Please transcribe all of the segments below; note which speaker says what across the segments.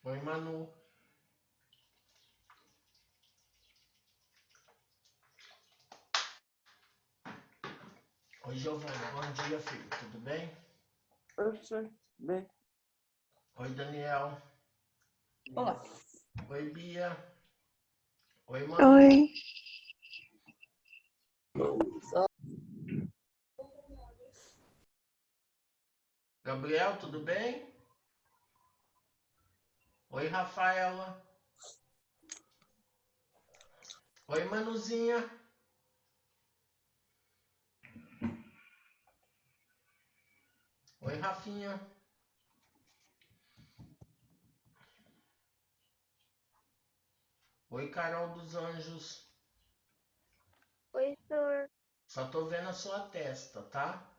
Speaker 1: Oi, Manu. Oi, Giovana. Bom dia, filho. Tudo bem?
Speaker 2: Oi, professor. Bem.
Speaker 1: Oi, Daniel.
Speaker 3: Olá.
Speaker 1: Oi, Bia. Oi, Manu.
Speaker 4: Oi.
Speaker 1: Gabriel, tudo bem? Oi, Rafaela. Oi, Manuzinha. Oi, Rafinha. Oi, Carol dos Anjos.
Speaker 4: Oi, Thor.
Speaker 1: Só tô vendo a sua testa, tá?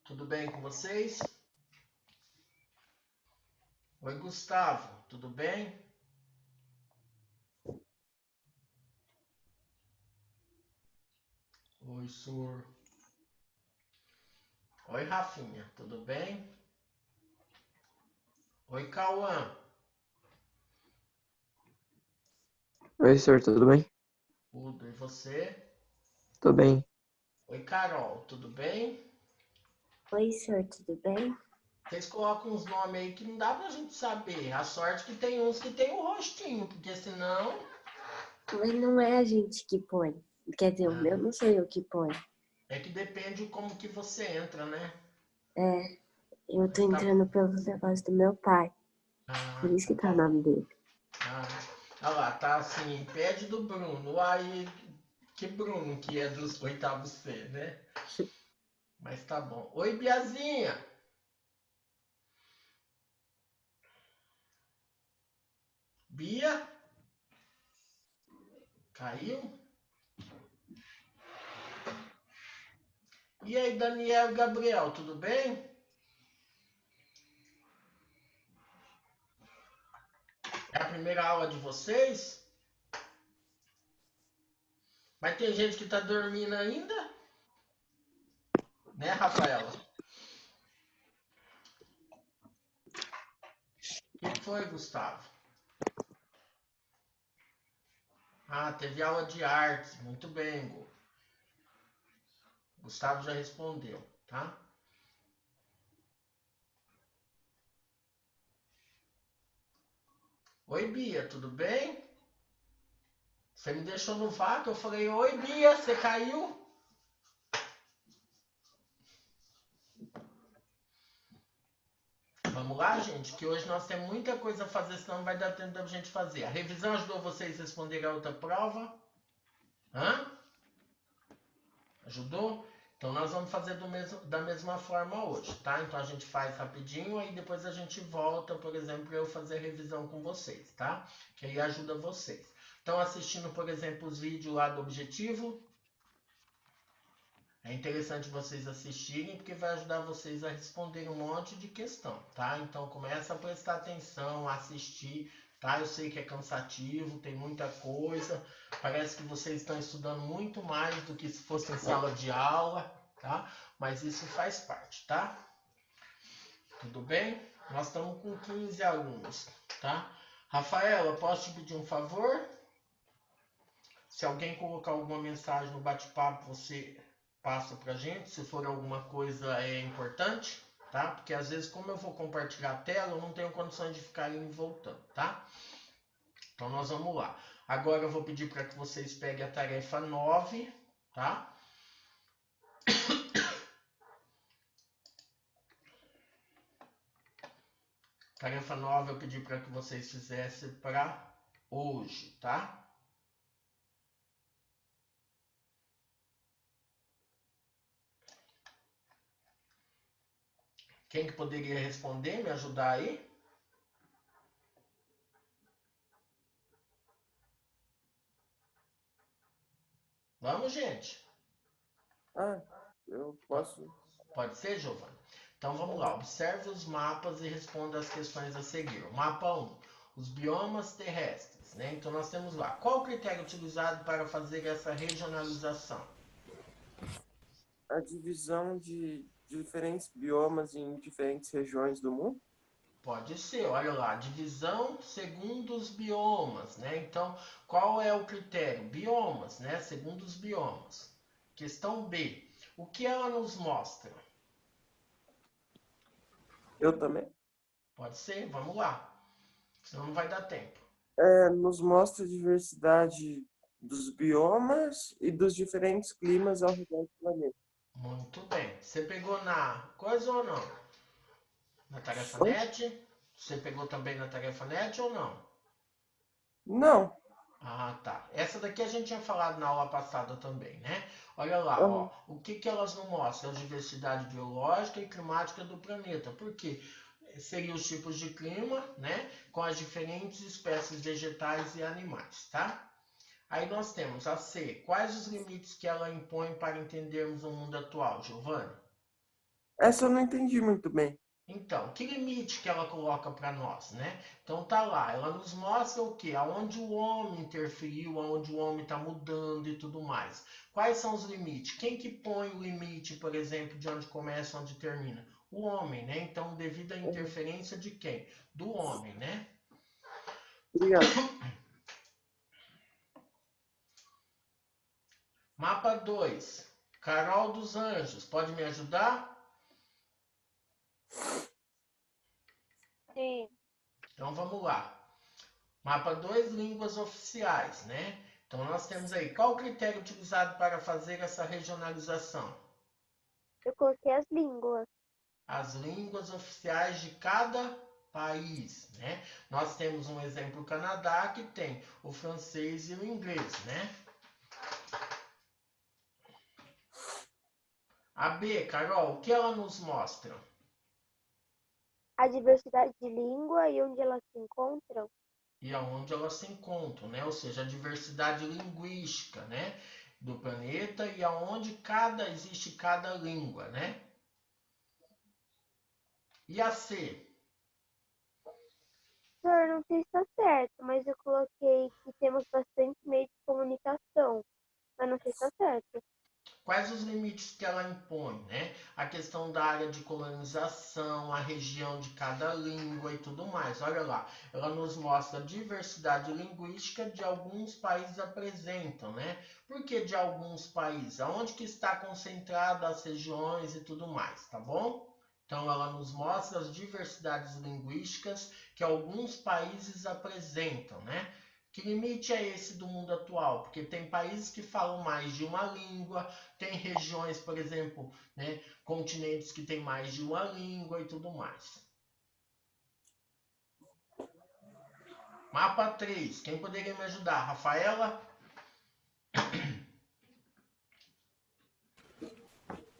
Speaker 1: Tudo bem com vocês? Oi, Gustavo. Tudo bem? Oi, Sur. Oi, Rafinha. Tudo bem? Oi, Cauã.
Speaker 2: Oi, senhor, tudo bem?
Speaker 1: Tudo. E você?
Speaker 2: Tô bem.
Speaker 1: Oi, Carol. Tudo bem?
Speaker 4: Oi, senhor, tudo bem?
Speaker 1: Vocês colocam uns nomes aí que não dá pra gente saber. A sorte que tem uns que tem o rostinho, porque senão...
Speaker 4: Mas não é a gente que põe. Quer dizer, o meu não sou eu que põe.
Speaker 1: É que depende de como que você entra, né?
Speaker 4: É, eu tô
Speaker 1: Mas tá...
Speaker 4: entrando pelos negócios do meu pai. Por isso que
Speaker 1: então
Speaker 4: tá
Speaker 1: tá
Speaker 4: o nome
Speaker 1: bom.
Speaker 4: dele.
Speaker 1: Olha lá, tá assim, pede do Bruno. Aí, que Bruno que é dos oitavos C, né? Mas tá bom. Oi, Biazinha. Bia? Caiu? E aí, Daniel e Gabriel, tudo bem? É a primeira aula de vocês? Mas tem gente que tá dormindo ainda? Né, Rafaela? O que foi, Gustavo? Ah, teve aula de artes. Muito bem, Gu. Gustavo já respondeu, tá? Oi, Bia, tudo bem? Você me deixou no vácuo, eu falei, oi, Bia, você caiu? Vamos lá, gente, que hoje nós temos muita coisa a fazer, senão não vai dar tempo da gente fazer. A revisão ajudou vocês a responder a outra prova? Hã? Ajudou? Então nós vamos fazer da mesma forma hoje, tá? Então a gente faz rapidinho, aí depois a gente volta, por exemplo, para eu fazer a revisão com vocês, tá? Que aí ajuda vocês. Estão assistindo, por exemplo, os vídeos lá do objetivo? É interessante vocês assistirem, porque vai ajudar vocês a responder um monte de questão, tá? Então começa a prestar atenção, a assistir, tá? Eu sei que é cansativo, tem muita coisa, parece que vocês estão estudando muito mais do que se fosse em sala de aula, tá? Mas isso faz parte, tá? Tudo bem? Nós estamos com 15 alunos, tá? Rafaela, posso te pedir um favor? Se alguém colocar alguma mensagem no bate-papo, você passa pra gente, se for alguma coisa importante, tá? Porque às vezes, como eu vou compartilhar a tela, eu não tenho condições de ficar indo e voltando, tá? Então nós vamos lá. Agora eu vou pedir para que vocês peguem a tarefa 9, tá? Tarefa 9 eu pedi para que vocês fizessem para hoje, tá? Quem que poderia responder, me ajudar aí? Vamos, gente.
Speaker 2: Eu posso.
Speaker 1: Pode ser, Giovana? Então vamos lá. Observe os mapas e responda as questões a seguir. O mapa 1. Os biomas terrestres, né? Então nós temos lá. Qual o critério utilizado para fazer essa regionalização?
Speaker 2: A divisão de diferentes biomas em diferentes regiões do mundo?
Speaker 1: Pode ser, olha lá, divisão segundo os biomas, né? Então, qual é o critério? Biomas, né? Segundo os biomas. Questão B. O que ela nos mostra?
Speaker 2: Eu também.
Speaker 1: Pode ser? Vamos lá. Senão não vai dar tempo.
Speaker 2: Nos mostra a diversidade dos biomas e dos diferentes climas ao redor do planeta.
Speaker 1: Muito bem. Você pegou na coisa ou não? Na tarefa
Speaker 2: Oi?
Speaker 1: NET? Você pegou também na tarefa NET ou não?
Speaker 2: Não.
Speaker 1: Ah, tá. Essa daqui a gente tinha falado na aula passada também, né? Olha lá, ó.
Speaker 2: Aham.
Speaker 1: O que que elas não mostram? A diversidade biológica e climática do planeta. Por quê? Seriam os tipos de clima, né? Com as diferentes espécies vegetais e animais, tá? Aí nós temos a C. Quais os limites que ela impõe para entendermos o mundo atual, Giovanni?
Speaker 2: Essa eu não entendi muito bem.
Speaker 1: Então, que limite que ela coloca para nós, né? Então tá lá, ela nos mostra o quê? Aonde o homem interferiu, aonde o homem está mudando e tudo mais. Quais são os limites? Quem que põe o limite, por exemplo, de onde começa, onde termina? O homem, né? Então, devido à
Speaker 2: Aham.
Speaker 1: interferência de quem? Do homem, né?
Speaker 2: Obrigado.
Speaker 1: Mapa 2. Carol dos Anjos, pode me ajudar?
Speaker 4: Sim.
Speaker 1: Então vamos lá. Mapa 2, línguas oficiais, né? Então nós temos aí, qual o critério utilizado para fazer essa regionalização?
Speaker 4: Eu coloquei as línguas.
Speaker 1: As línguas oficiais de cada país, né? Nós temos um exemplo Canadá que tem o francês e o inglês, né? A B, Carol, o que ela nos mostra?
Speaker 4: A diversidade de língua e onde elas se encontram.
Speaker 1: E aonde elas se encontram, né? Ou seja, a diversidade linguística, né? Do planeta e aonde existe cada língua, né? E a C?
Speaker 4: Senhor, não sei se está certo, mas eu coloquei que temos bastante meio de comunicação. Mas não sei se está certo.
Speaker 1: Quais os limites que ela impõe, né? A questão da área de colonização, a região de cada língua e tudo mais. Olha lá, ela nos mostra a diversidade linguística de alguns países apresentam, né? Por que de alguns países? Aonde que está concentrada as regiões e tudo mais, tá bom? Então ela nos mostra as diversidades linguísticas que alguns países apresentam, né? Que limite é esse do mundo atual? Porque tem países que falam mais de uma língua, tem regiões, por exemplo, né, continentes que têm mais de uma língua e tudo mais. Mapa 3. Quem poderia me ajudar? Rafaela?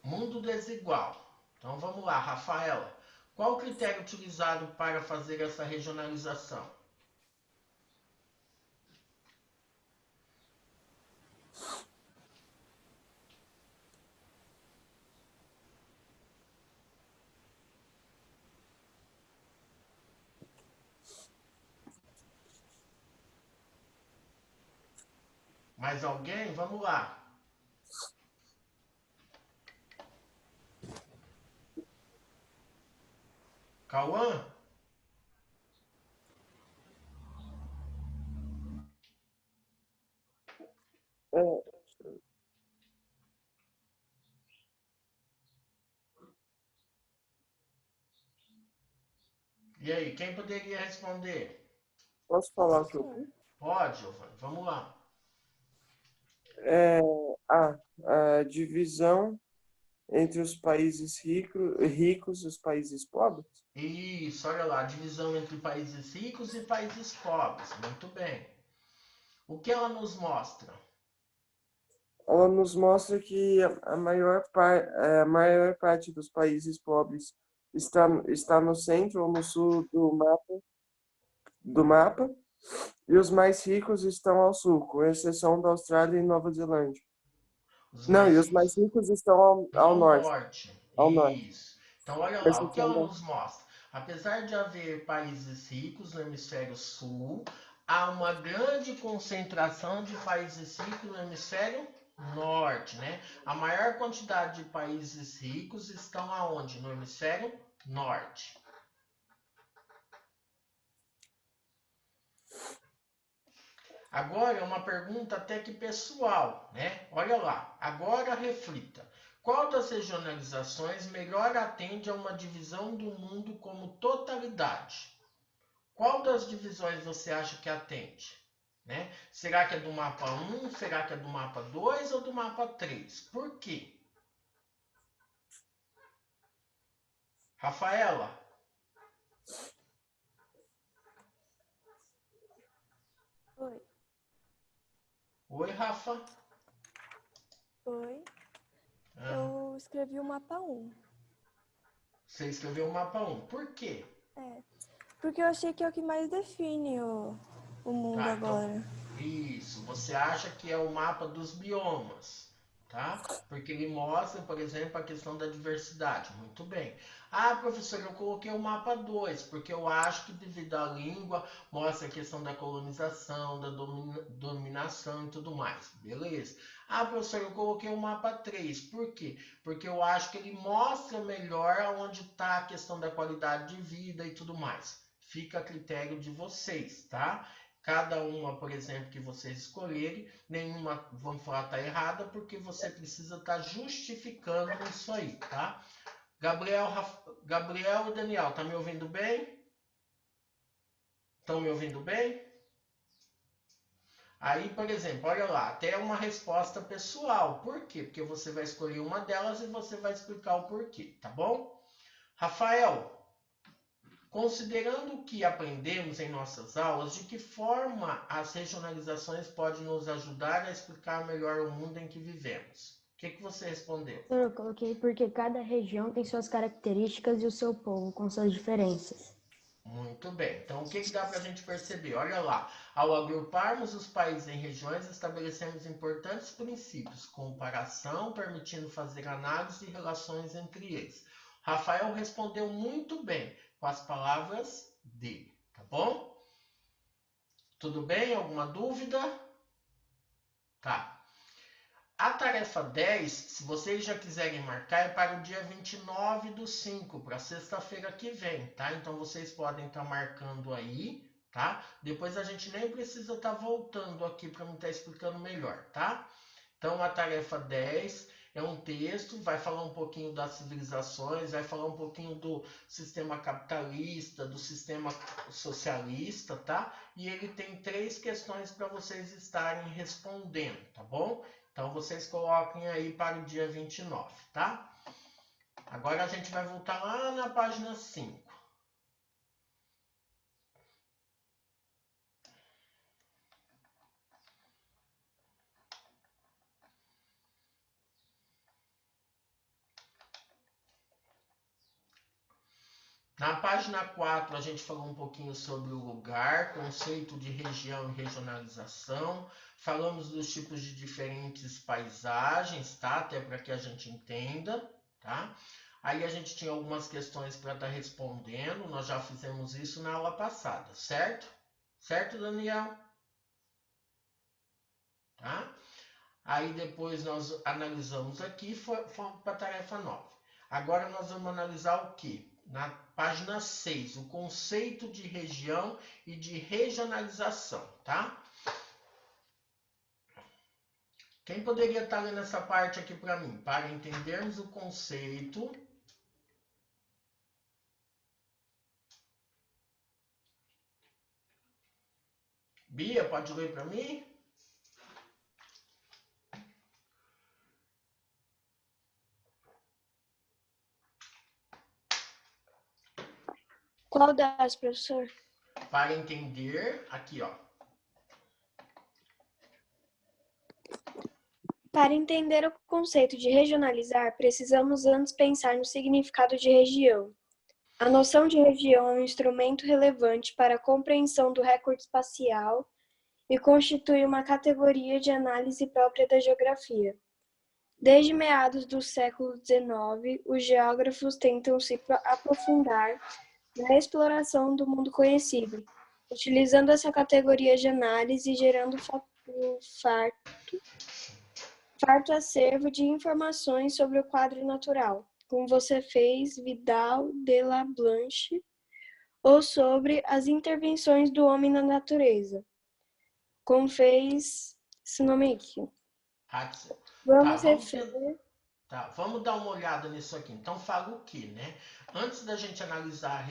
Speaker 1: Mundo desigual. Então vamos lá, Rafaela. Qual o critério utilizado para fazer essa regionalização? Mais alguém? Vamos lá. Cauã?
Speaker 2: É,
Speaker 1: E aí, quem poderia responder?
Speaker 2: posso falar o que eu...
Speaker 1: Pode, Giovanni. Vamos lá.
Speaker 2: É, a divisão entre os países ricos e os países pobres.
Speaker 1: Isso, olha lá, a divisão entre países ricos e países pobres. Muito bem. O que ela nos mostra?
Speaker 2: Ela nos mostra que a maior parte dos países pobres está no centro ou no sul do mapa, e os mais ricos estão ao sul, com exceção da Austrália e Nova Zelândia.
Speaker 1: Os
Speaker 2: Não, e
Speaker 1: mais
Speaker 2: os
Speaker 1: ricos
Speaker 2: mais ricos estão ao,
Speaker 1: estão
Speaker 2: ao
Speaker 1: ao
Speaker 2: norte,
Speaker 1: norte.
Speaker 2: ao norte,
Speaker 1: Isso. Então, olha
Speaker 2: com
Speaker 1: lá, o que
Speaker 2: exceção
Speaker 1: ela
Speaker 2: da...
Speaker 1: nos mostra? Apesar de haver países ricos no hemisfério sul, há uma grande concentração de países ricos no hemisfério. norte, né? A maior quantidade de países ricos estão aonde? No hemisfério norte. Agora é uma pergunta até que pessoal, né? Olha lá, agora reflita. Qual das regionalizações melhor atende a uma divisão do mundo como totalidade? Qual das divisões você acha que atende? Né? Será que é do mapa 1? Será que é do mapa 2 ou do mapa 3? Por quê? Rafaela?
Speaker 3: Oi.
Speaker 1: Oi, Rafa?
Speaker 3: Oi.
Speaker 1: Ah,
Speaker 3: Eu escrevi o mapa 1.
Speaker 1: você escreveu o mapa 1. Por quê?
Speaker 3: Porque eu achei que é o que mais define o mundo
Speaker 1: Tá, então,
Speaker 3: agora.
Speaker 1: isso. Você acha que é o mapa dos biomas, tá? Porque ele mostra, por exemplo, a questão da diversidade. Muito bem. Ah, professor, eu coloquei o mapa 2 porque eu acho que devido à língua, mostra a questão da colonização, da dominação e tudo mais. Beleza. Ah, professor, eu coloquei o mapa 3 por quê? Porque eu acho que ele mostra melhor onde está a questão da qualidade de vida e tudo mais. Fica a critério de vocês, tá? Cada uma, por exemplo, que vocês escolherem, nenhuma, vamos falar, está errada, porque você precisa estar justificando isso aí, tá? Gabriel e Daniel, tá me ouvindo bem? Estão me ouvindo bem? Aí, por exemplo, olha lá, até uma resposta pessoal. Por quê? Porque você vai escolher uma delas e você vai explicar o porquê, tá bom? Rafael, considerando o que aprendemos em nossas aulas, de que forma as regionalizações podem nos ajudar a explicar melhor o mundo em que vivemos? O que você respondeu?
Speaker 5: Eu coloquei porque cada região tem suas características e o seu povo com suas diferenças.
Speaker 1: Muito bem. Então, o que dá para a gente perceber? Olha lá. Ao agruparmos os países em regiões, estabelecemos importantes princípios, comparação, permitindo fazer análise e relações entre eles. Rafael respondeu muito bem com as palavras dele, tá bom? Tudo bem? Alguma dúvida? Tá. A tarefa 10, se vocês já quiserem marcar, é para o dia 29/5, para sexta-feira que vem, tá? Então vocês podem estar marcando aí, tá? Depois a gente nem precisa estar voltando aqui para me estar explicando melhor, tá? Então a tarefa 10 é um texto, vai falar um pouquinho das civilizações, vai falar um pouquinho do sistema capitalista, do sistema socialista, tá? E ele tem 3 questões para vocês estarem respondendo, tá bom? Então vocês coloquem aí para o dia 29, tá? Agora a gente vai voltar lá na página 5. Na página 4 a gente falou um pouquinho sobre o lugar, conceito de região e regionalização. Falamos dos tipos de diferentes paisagens, tá? Até para que a gente entenda, tá? Aí a gente tinha algumas questões para estar respondendo. Nós já fizemos isso na aula passada, certo? Certo, Daniel? Tá? Aí depois nós analisamos aqui e fomos para a tarefa 9. Agora nós vamos analisar o que? Na página 6, o conceito de região e de regionalização, tá? Quem poderia estar lendo essa parte aqui para mim? Para entendermos o conceito. Bia, pode ler para mim?
Speaker 4: Qual das, professor?
Speaker 1: Para entender, aqui ó.
Speaker 4: Para entender o conceito de regionalizar, precisamos antes pensar no significado de região. A noção de região é um instrumento relevante para a compreensão do recorde espacial e constitui uma categoria de análise própria da geografia. Desde meados do século XIX, os geógrafos tentam se aprofundar na exploração do mundo conhecido, utilizando essa categoria de análise e gerando farto acervo de informações sobre o quadro natural, como você fez, Vidal de la Blanche, ou sobre as intervenções do homem na natureza, como fez Sinomic.
Speaker 1: Hatzel. Tá,
Speaker 4: Vamos referir.
Speaker 1: vamos dar uma olhada nisso aqui. Então, fala o que, né? Antes da gente analisar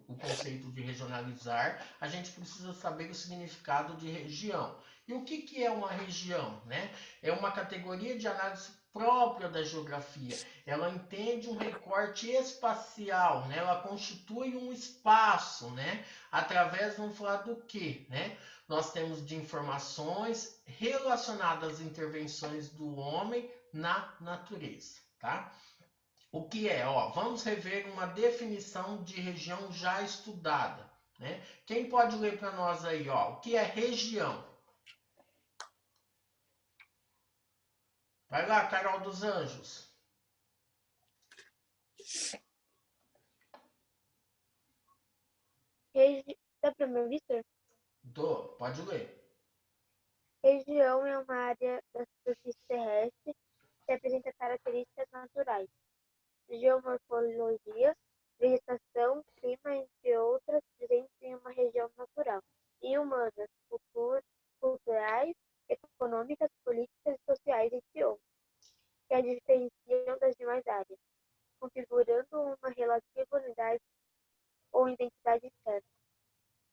Speaker 1: o conceito de regionalizar, a gente precisa saber o significado de região. E o que é uma região, né? É uma categoria de análise própria da geografia. Ela entende um recorte espacial, né? Ela constitui um espaço, né? Através, vamos falar do que, né? Nós temos de informações relacionadas às intervenções do homem na natureza, tá? O que é? Ó, vamos rever uma definição de região já estudada, né? Quem pode ler para nós aí, ó? O que é região? Vai lá, Carol dos Anjos.
Speaker 6: Dá para me ouvir, senhor?
Speaker 1: Pode ler.
Speaker 6: Região é uma área da superfície terrestre que apresenta características naturais, geomorfologia, vegetação, clima, entre outras, presentes em uma região natural, e humanas, culturais, econômicas, políticas e sociais, entre outras, que a diferenciam das demais áreas, configurando uma relativa unidade ou identidade externa.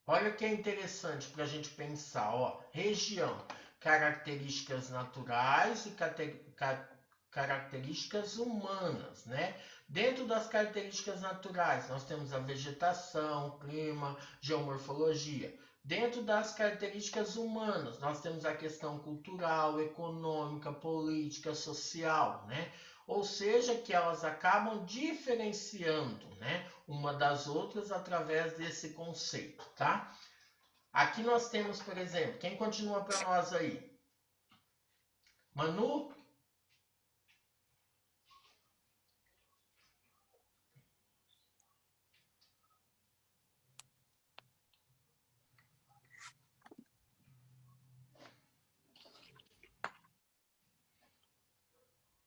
Speaker 1: Olha que é interessante para a gente pensar, ó, região, características naturais e características humanas, né? Dentro das características naturais, nós temos a vegetação, clima, geomorfologia. Dentro das características humanas, nós temos a questão cultural, econômica, política, social, né? Ou seja, que elas acabam diferenciando, né, uma das outras através desse conceito, tá? Aqui nós temos, por exemplo, quem continua para nós aí? Manu?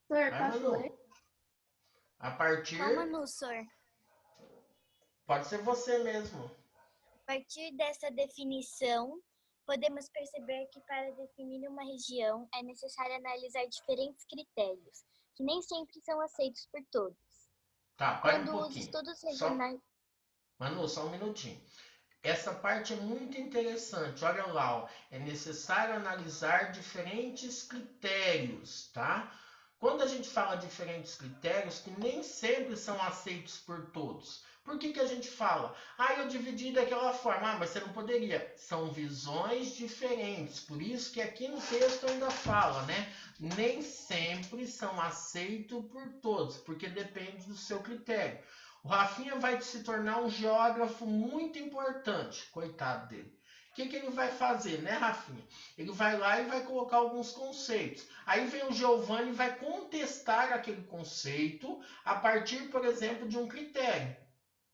Speaker 6: Senhor,
Speaker 1: Vai,
Speaker 6: posso ler?
Speaker 1: Manu. A partir...
Speaker 7: Qual Manu, senhor?
Speaker 1: Pode ser você mesmo.
Speaker 7: A partir dessa definição, podemos perceber que para definir uma região é necessário analisar diferentes critérios, que nem sempre são aceitos por todos.
Speaker 1: Tá, para um
Speaker 7: Quando os
Speaker 1: pouquinho.
Speaker 7: estudos regionais...
Speaker 1: Manu, só um minutinho. Essa parte é muito interessante. Olha lá, ó. É necessário analisar diferentes critérios, tá? Quando a gente fala diferentes critérios, que nem sempre são aceitos por todos. Por que a gente fala? Eu dividi daquela forma. Mas você não poderia. São visões diferentes. Por isso que aqui no texto ainda fala, né? Nem sempre são aceitos por todos, porque depende do seu critério. O Rafinha vai se tornar um geógrafo muito importante, coitado dele. O que ele vai fazer, né, Rafinha? Ele vai lá e vai colocar alguns conceitos. Aí vem o Giovanni e vai contestar aquele conceito a partir, por exemplo, de um critério.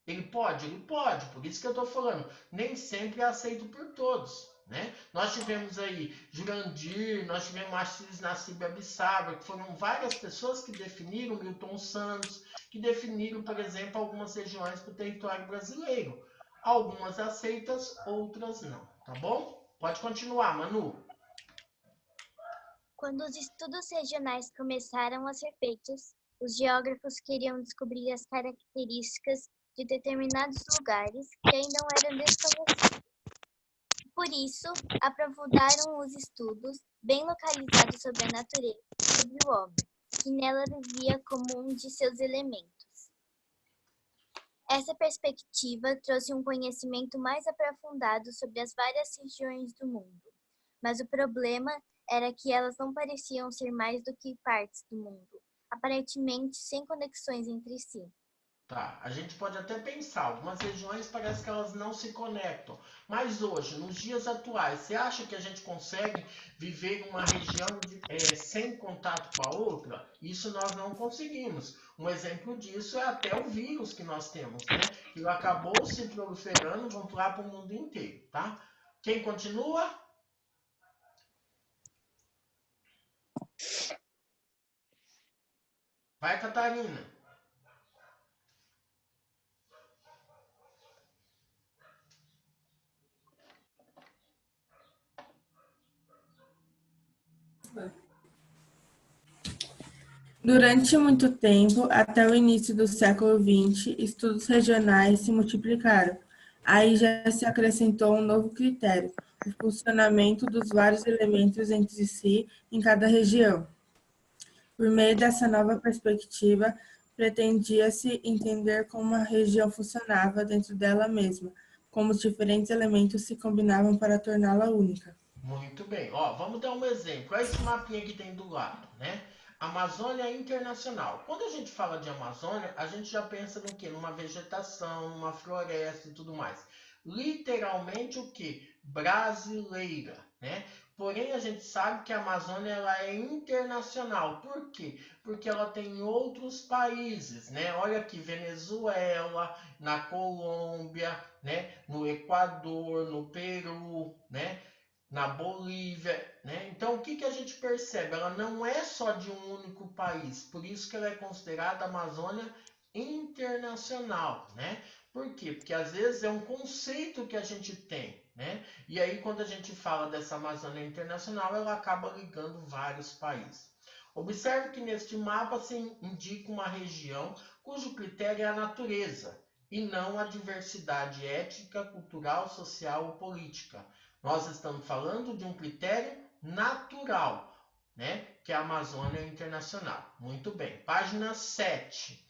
Speaker 1: Ele pode? Ele pode. Por isso que eu estou falando. Nem sempre é aceito por todos, né? Nós tivemos aí Jurandir, nós tivemos Assis Nassib Abissaba, que foram várias pessoas que definiram, Milton Santos, que definiram, por exemplo, algumas regiões para o território brasileiro. Algumas aceitas, outras não, tá bom? Pode continuar, Manu.
Speaker 7: Quando os estudos regionais começaram a ser feitos, os geógrafos queriam descobrir as características de determinados lugares que ainda não eram desconhecidos. Por isso, aprofundaram os estudos bem localizados sobre a natureza e sobre o homem, que nela vivia como um de seus elementos. Essa perspectiva trouxe um conhecimento mais aprofundado sobre as várias regiões do mundo, mas o problema era que elas não pareciam ser mais do que partes do mundo, aparentemente sem conexões entre si.
Speaker 1: Tá, a gente pode até pensar, algumas regiões parece que elas não se conectam, mas hoje, nos dias atuais, você acha que a gente consegue viver em uma região sem contato com a outra? Isso nós não conseguimos. Um exemplo disso é até o vírus que nós temos, né? Que acabou se proliferando, vamos lá para o mundo inteiro, tá? Quem continua? Vai, Catarina.
Speaker 8: Durante muito tempo, até o início do século XX, estudos regionais se multiplicaram. Aí já se acrescentou um novo critério: o funcionamento dos vários elementos entre si em cada região. Por meio dessa nova perspectiva, pretendia-se entender como a região funcionava dentro dela mesma, como os diferentes elementos se combinavam para torná-la única.
Speaker 1: Muito bem. Ó, vamos dar um exemplo. Olha esse mapinha que tem do lado, né? Amazônia Internacional. Quando a gente fala de Amazônia, a gente já pensa no quê? Numa vegetação, numa floresta e tudo mais. Literalmente o quê? Brasileira, né? Porém, a gente sabe que a Amazônia ela é internacional. Por quê? Porque ela tem outros países, né? Olha aqui, Venezuela, na Colômbia, né? No Equador, no Peru, né? Na Bolívia, né? Então, o que, que a gente percebe? Ela não é só de um único país, por isso que ela é considerada Amazônia internacional, né? Por quê? Porque às vezes é um conceito que a gente tem, né? E aí, quando a gente fala dessa Amazônia internacional, ela acaba ligando vários países. Observe que neste mapa se indica uma região cujo critério é a natureza e não a diversidade étnica, cultural, social ou política. Nós estamos falando de um critério natural, né? Que é a Amazônia Internacional. Muito bem. Página 7.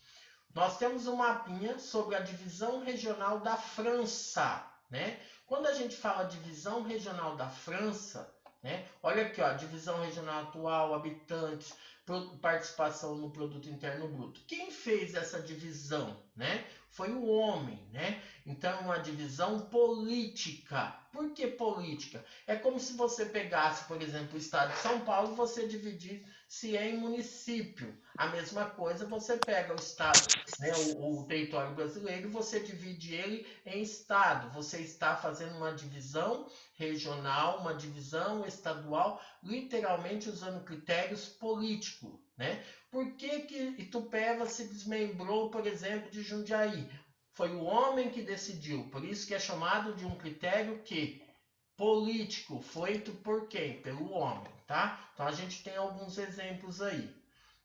Speaker 1: Nós temos um mapinha sobre a divisão regional da França, né? Quando a gente fala divisão regional da França, né? Olha aqui, ó, divisão regional atual, habitantes, participação no produto interno bruto. Quem fez essa divisão, né? Foi o homem, né? Então, uma divisão política. Por que política? É como se você pegasse, por exemplo, o estado de São Paulo e você dividisse em município. A mesma coisa você pega o estado, né, o território brasileiro, e você divide ele em estado. Você está fazendo uma divisão regional, uma divisão estadual, literalmente usando critérios políticos, né? Por que que Itupeva se desmembrou, por exemplo, de Jundiaí? Foi o homem que decidiu, por isso que é chamado de um critério que político, feito por quem? Pelo homem, tá? Então a gente tem alguns exemplos aí.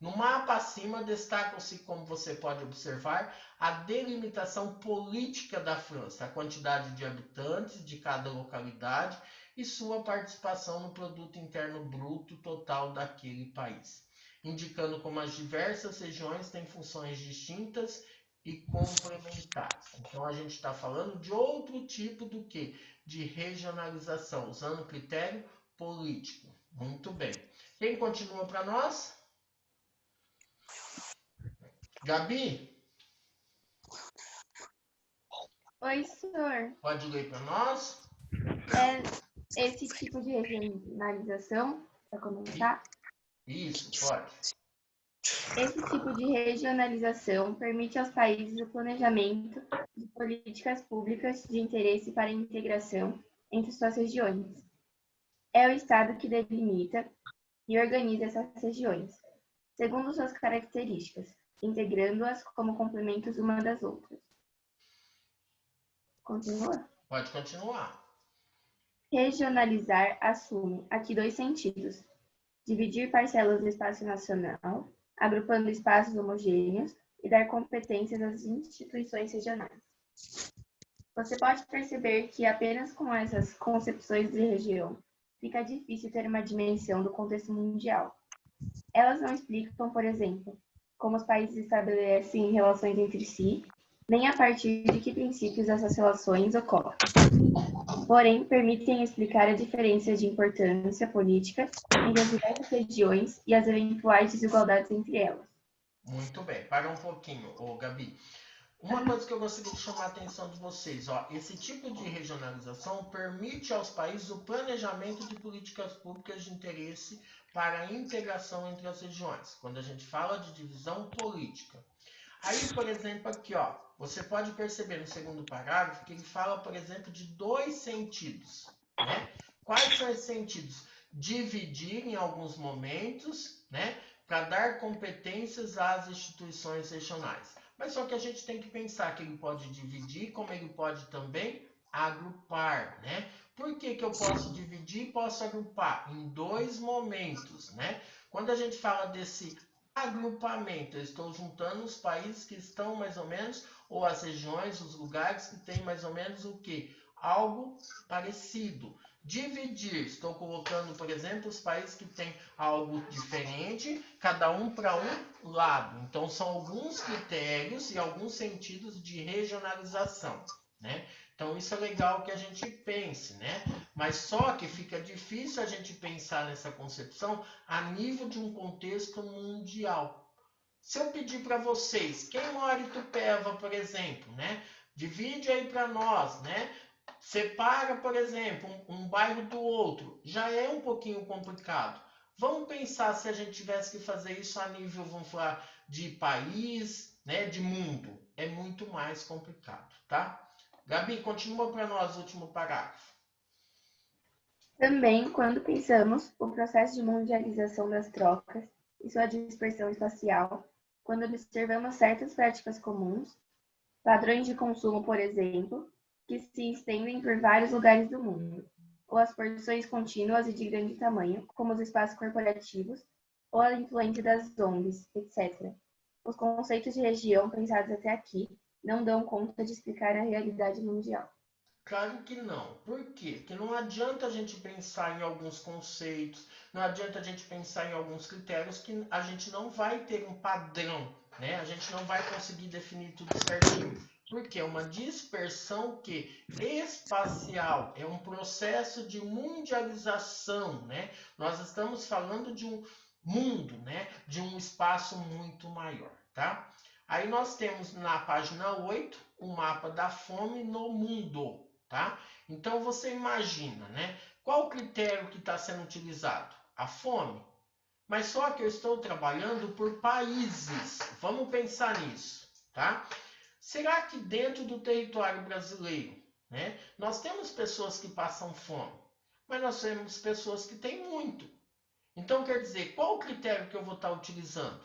Speaker 1: No mapa acima destacam-se, como você pode observar, a delimitação política da França, a quantidade de habitantes de cada localidade e sua participação no produto interno bruto total daquele país, indicando como as diversas regiões têm funções distintas e complementares. Então a gente está falando de outro tipo do que? De regionalização, usando critério político. Muito bem. Quem continua para nós? Gabi,
Speaker 9: Oi, senhor.
Speaker 1: pode ler para nós?
Speaker 9: Esse tipo de regionalização, para começar,
Speaker 1: Isso, pode.
Speaker 9: esse tipo de regionalização permite aos países o planejamento de políticas públicas de interesse para a integração entre suas regiões. É o Estado que delimita e organiza essas regiões, segundo suas características, integrando-as como complementos uma das outras. Continua?
Speaker 1: Pode continuar.
Speaker 9: Regionalizar assume aqui dois sentidos: dividir parcelas do espaço nacional, agrupando espaços homogêneos e dar competências às instituições regionais. Você pode perceber que apenas com essas concepções de região fica difícil ter uma dimensão do contexto mundial. Elas não explicam, por exemplo, como os países estabelecem relações entre si, nem a partir de que princípios essas relações ocorrem. Porém, permitem explicar a diferença de importância política entre as diversas regiões e as eventuais desigualdades entre elas.
Speaker 1: Muito bem. Para um pouquinho, Gabi. Uma coisa que eu gostaria de chamar a atenção de vocês, ó, esse tipo de regionalização permite aos países o planejamento de políticas públicas de interesse para a integração entre as regiões, quando a gente fala de divisão política. Aí, por exemplo, aqui, ó, você pode perceber no segundo parágrafo que ele fala, por exemplo, de dois sentidos, né? Quais são esses sentidos? Dividir em alguns momentos, né? para dar competências às instituições regionais. Mas só que a gente tem que pensar que ele pode dividir, como ele pode também agrupar, né? Por que que eu posso dividir e posso agrupar? Em dois momentos, né? Quando a gente fala desse agrupamento, eu estou juntando os países que estão mais ou menos, ou as regiões, os lugares que têm mais ou menos o quê? Algo parecido. Dividir, estou colocando, por exemplo, os países que têm algo diferente, cada um para um lado. Então, são alguns critérios e alguns sentidos de regionalização, né? Então, isso é legal que a gente pense, né? Mas só que fica difícil a gente pensar nessa concepção a nível de um contexto mundial. Se eu pedir para vocês, quem mora em Itupeva, por exemplo, né? Divide aí para nós, né? Separa, por exemplo, um bairro do outro. Já é um pouquinho complicado. Vamos pensar se a gente tivesse que fazer isso a nível, vamos falar, de país, né? De mundo. É muito mais complicado, tá? Gabi, continua para nós o último parágrafo.
Speaker 9: Também, quando pensamos o processo de mundialização das trocas e sua dispersão espacial, quando observamos certas práticas comuns, padrões de consumo, por exemplo, que se estendem por vários lugares do mundo, ou as porções contínuas e de grande tamanho, como os espaços corporativos, ou a influência das ONGs, etc. Os conceitos de região pensados até aqui não dão conta de explicar a realidade mundial.
Speaker 1: Claro que não. Por quê? Porque não adianta a gente pensar em alguns conceitos, não adianta a gente pensar em alguns critérios que a gente não vai ter um padrão, né? A gente não vai conseguir definir tudo certinho. Porque é uma dispersão que espacial, é um processo de mundialização, né? Nós estamos falando de um mundo, né? De um espaço muito maior, tá? Aí nós temos na página 8 o mapa da fome no mundo, tá? Então você imagina, né? Qual o critério que está sendo utilizado? A fome. Mas só que eu estou trabalhando por países. Vamos pensar nisso, tá? Será que dentro do território brasileiro, né, nós temos pessoas que passam fome, mas nós temos pessoas que têm muito. Então quer dizer, qual o critério que eu vou estar utilizando?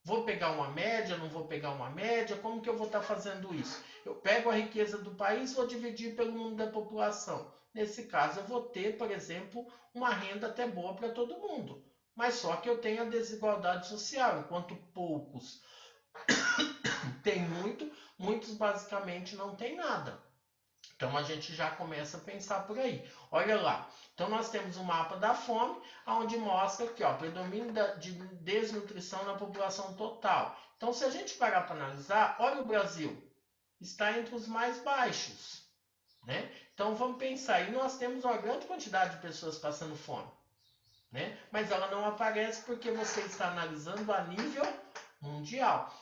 Speaker 1: Vou pegar uma média, não vou pegar uma média? Como que eu vou estar fazendo isso? Eu pego a riqueza do país e vou dividir pelo número da população. Nesse caso, eu vou ter, por exemplo, uma renda até boa para todo mundo. Mas só que eu tenho a desigualdade social, enquanto poucos têm muito, muitos basicamente não têm nada. Então a gente já começa a pensar por aí. Olha lá. Então nós temos o mapa da fome, onde mostra aqui, ó, predomínio de desnutrição na população total. Então se a gente parar para analisar, olha o Brasil, está entre os mais baixos, né? Então vamos pensar, aí nós temos uma grande quantidade de pessoas passando fome, né? Mas ela não aparece porque você está analisando a nível mundial,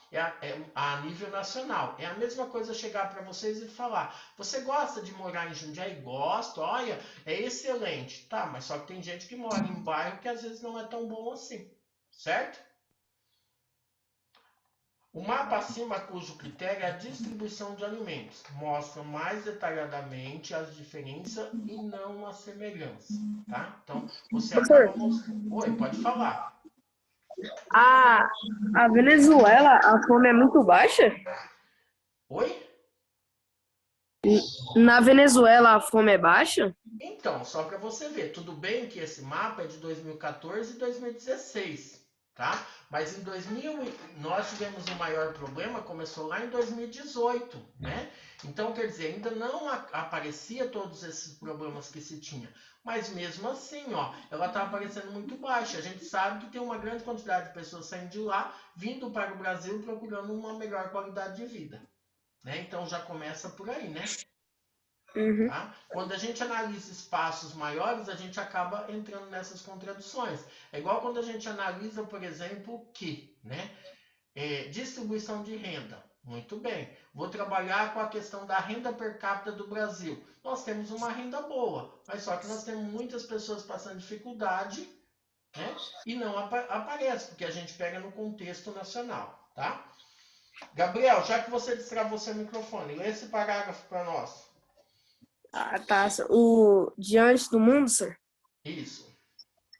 Speaker 1: a nível nacional. É a mesma coisa chegar para vocês e falar: você gosta de morar em Jundiaí? Gosto, olha, é excelente. Tá, mas só que tem gente que mora em bairro que às vezes não é tão bom assim, certo? O mapa acima, cujo critério é a distribuição de alimentos, mostra mais detalhadamente as diferenças e não as semelhanças, tá? Então, você acaba mostrando... Oi, pode falar.
Speaker 10: A Venezuela, a fome é muito baixa?
Speaker 1: Oi?
Speaker 10: Na Venezuela, a fome é baixa?
Speaker 1: Então, só para você ver, tudo bem que esse mapa é de 2014 e 2016, tá? Mas em 2000 nós tivemos um maior problema, começou lá em 2018, né? Então, quer dizer, ainda não aparecia todos esses problemas que se tinha. Mas mesmo assim, ó, ela está aparecendo muito baixa. A gente sabe que tem uma grande quantidade de pessoas saindo de lá, vindo para o Brasil procurando uma melhor qualidade de vida, né? Então já começa por aí, né?
Speaker 10: Uhum.
Speaker 1: Tá? Quando a gente analisa espaços maiores, a gente acaba entrando nessas contradições. É igual quando a gente analisa, por exemplo, o que, né? Distribuição de renda. Muito bem. Vou trabalhar com a questão da renda per capita do Brasil. Nós temos uma renda boa, mas só que nós temos muitas pessoas passando dificuldade, né? E não aparece, porque a gente pega no contexto nacional, tá? Gabriel, já que você destravou seu microfone, lê esse parágrafo para nós.
Speaker 10: Tá. O diante do mundo, sir?
Speaker 1: Isso.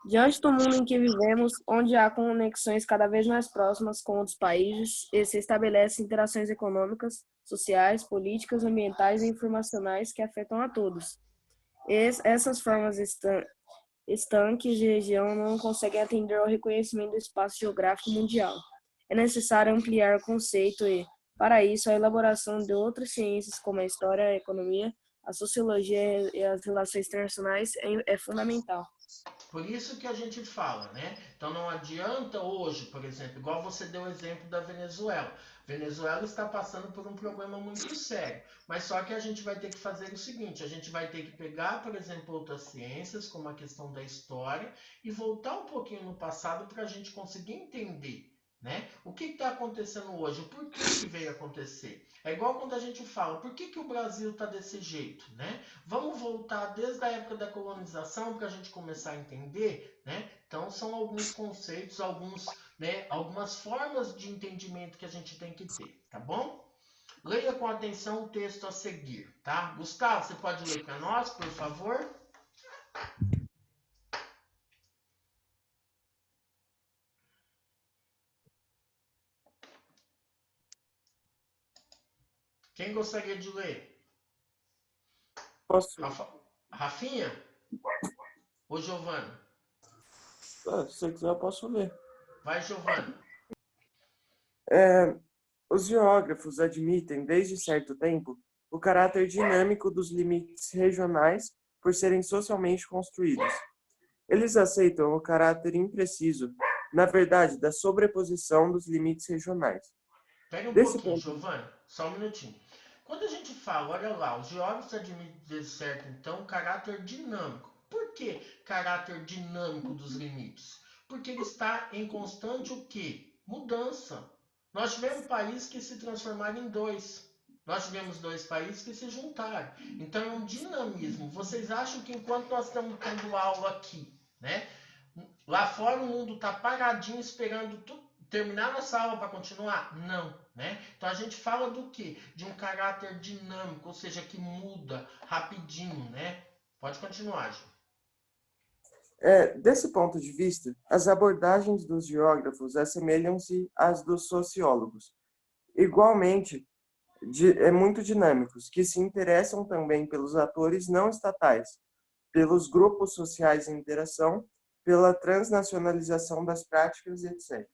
Speaker 10: Diante do mundo em que vivemos, onde há conexões cada vez mais próximas com outros países e se estabelecem interações econômicas, sociais, políticas, ambientais e informacionais que afetam a todos. Essas formas estanques de região não conseguem atender ao reconhecimento do espaço geográfico mundial. É necessário ampliar o conceito e, para isso, a elaboração de outras ciências como a história, a economia, a sociologia e as relações internacionais é fundamental.
Speaker 1: Por isso que a gente fala, né? Então não adianta hoje, por exemplo, igual você deu o exemplo da Venezuela. Venezuela está passando por um problema muito sério, mas só que a gente vai ter que fazer o seguinte, a gente vai ter que pegar, por exemplo, outras ciências, como a questão da história, e voltar um pouquinho no passado para a gente conseguir entender, né? O que está acontecendo hoje? Por que, que veio acontecer? É igual quando a gente fala, por que, que o Brasil está desse jeito, né? Vamos voltar desde a época da colonização para a gente começar a entender, né? Então são alguns conceitos, algumas formas de entendimento que a gente tem que ter, tá bom? Leia com atenção o texto a seguir, tá? Gustavo, você pode ler para nós, por favor? Quem gostaria de ler?
Speaker 2: Posso?
Speaker 1: Rafinha? Ou Giovana?
Speaker 2: Se você quiser, eu posso ler.
Speaker 1: Vai, Giovana.
Speaker 2: Os geógrafos admitem, desde certo tempo, o caráter dinâmico dos limites regionais por serem socialmente construídos. Eles aceitam o caráter impreciso, na verdade, da sobreposição dos limites regionais.
Speaker 1: Pega um
Speaker 2: Desse
Speaker 1: pouquinho,
Speaker 2: ponto,
Speaker 1: Giovana, só um minutinho. Quando a gente fala, olha lá, os geógrafos admitem, desde certo então, caráter dinâmico. Por que caráter dinâmico dos limites? Porque ele está em constante o quê? Mudança. Nós tivemos países que se transformaram em dois. Nós tivemos dois países que se juntaram. Então é um dinamismo. Vocês acham que enquanto nós estamos tendo aula aqui, né? Lá fora o mundo está paradinho esperando terminar nossa aula para continuar? Não, né? Então a gente fala do quê? De um caráter dinâmico, ou seja, que muda rapidinho, né? Pode continuar, Gil.
Speaker 2: desse ponto de vista, as abordagens dos geógrafos assemelham-se às dos sociólogos. Igualmente, muito dinâmicos, que se interessam também pelos atores não estatais, pelos grupos sociais em interação, pela transnacionalização das práticas, etc.